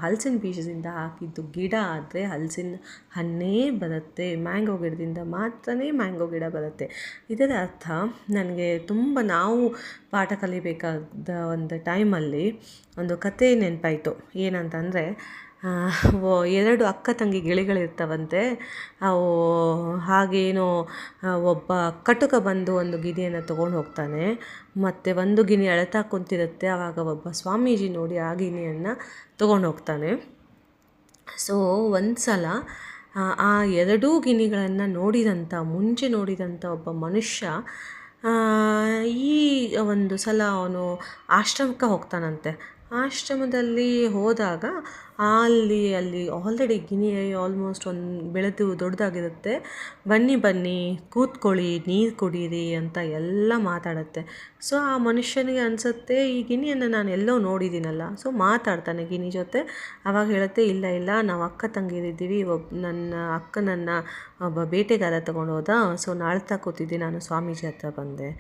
ಹಲಸಿನ ಬೀಜದಿಂದ ಹಾಕಿದ್ದು ಗಿಡ ಆದರೆ ಹಲಸಿನ ಹಣ್ಣೇ ಬರುತ್ತೆ, ಮ್ಯಾಂಗೋ ಗಿಡದಿಂದ ಮಾತ್ರನೇ ಮ್ಯಾಂಗೋ ಗಿಡ ಬರುತ್ತೆ. ಇದರ ಅರ್ಥ ನನಗೆ ತುಂಬ ನಾವು ಪಾಠ ಕಲಿಬೇಕಾದ ಒಂದು ಟೈಮಲ್ಲಿ ಒಂದು ಕತೆ ನೆನಪಾಯಿತು. ಏನಂತಂದರೆ, ಎರಡು ಅಕ್ಕ ತಂಗಿ ಗಿಳಿಗಳಿರ್ತಾವಂತೆ. ಅವು ಹಾಗೇನೋ ಒಬ್ಬ ಕಟುಕ ಬಂದು ಒಂದು ಗಿಣಿಯನ್ನು ತೊಗೊಂಡು ಹೋಗ್ತಾನೆ. ಮತ್ತು ಒಂದು ಗಿಣಿ ಅಳ್ತಾ ಕುಂತಿರುತ್ತೆ. ಆವಾಗ ಒಬ್ಬ ಸ್ವಾಮೀಜಿ ನೋಡಿ ಆ ಗಿಣಿಯನ್ನು ತೊಗೊಂಡು ಹೋಗ್ತಾನೆ. ಸೊ ಒಂದು ಸಲ ಆ ಎರಡೂ ಗಿಣಿಗಳನ್ನು ಮುಂಚೆ ನೋಡಿದಂಥ ಒಬ್ಬ ಮನುಷ್ಯ ಈ ಒಂದು ಸಲ ಅವನು ಆಶ್ರಮಕ್ಕೆ ಹೋಗ್ತಾನಂತೆ. ಆಶ್ರಮದಲ್ಲಿ ಹೋದಾಗ ಅಲ್ಲಿ ಆಲ್ರೆಡಿ ಗಿಣಿ ಆಲ್ಮೋಸ್ಟ್ ಬೆಳೆದು ದೊಡ್ಡದಾಗಿರುತ್ತೆ. ಬನ್ನಿ ಕೂತ್ಕೊಳ್ಳಿ, ನೀರು ಕುಡೀರಿ ಅಂತ ಎಲ್ಲ ಮಾತಾಡುತ್ತೆ. ಸೊ ಆ ಮನುಷ್ಯನಿಗೆ ಅನಿಸುತ್ತೆ, ಈ ಗಿಣಿಯನ್ನು ನಾನು ಎಲ್ಲೋ ನೋಡಿದ್ದೀನಲ್ಲ. ಸೊ ಮಾತಾಡ್ತಾನೆ ಗಿಣಿ ಜೊತೆ. ಆವಾಗ ಹೇಳುತ್ತೆ, ಇಲ್ಲ ನಾವು ಅಕ್ಕ ತಂಗಿರಿದ್ದೀವಿ, ನನ್ನ ಅಕ್ಕನನ್ನು ಒಬ್ಬ ಬೇಟೆಗಾರ ತೊಗೊಂಡು ಹೋದ. ಸೊ ನಾಳ್ತಾ ಕೂತಿದ್ದೆ, ನಾನು ಸ್ವಾಮೀಜಿ ಹತ್ರ ಬಂದೆ.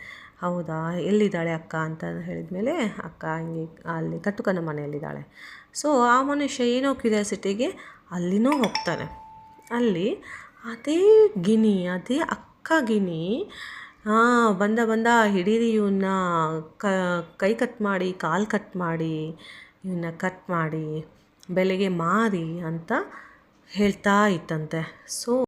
ಹೌದಾ, ಎಲ್ಲಿದ್ದಾಳೆ ಅಕ್ಕ ಅಂತ ಹೇಳಿದ್ಮೇಲೆ, ಅಕ್ಕ ಹಿಂಗೆ ಅಲ್ಲಿ ಕಟುಕನ ಮನೆಯಲ್ಲಿದ್ದಾಳೆ. ಸೊ ಆ ಮನುಷ್ಯ ಏನೋ ಕ್ಯೂರಿಯಾಸಿಟಿಗೆ ಅಲ್ಲಿನೂ ಹೋಗ್ತಾನೆ. ಅಲ್ಲಿ ಅದೇ ಅಕ್ಕ ಗಿಣಿ ಬಂದ ಹಿಡೀರಿ ಇವನ್ನ, ಕೈ ಕಟ್ ಮಾಡಿ, ಕಾಲು ಕಟ್ ಮಾಡಿ, ಇವನ್ನ ಕಟ್ ಮಾಡಿ ಬೆಲೆಗೆ ಮಾರಿ ಅಂತ ಹೇಳ್ತಾ ಇತ್ತಂತೆ. ಸೊ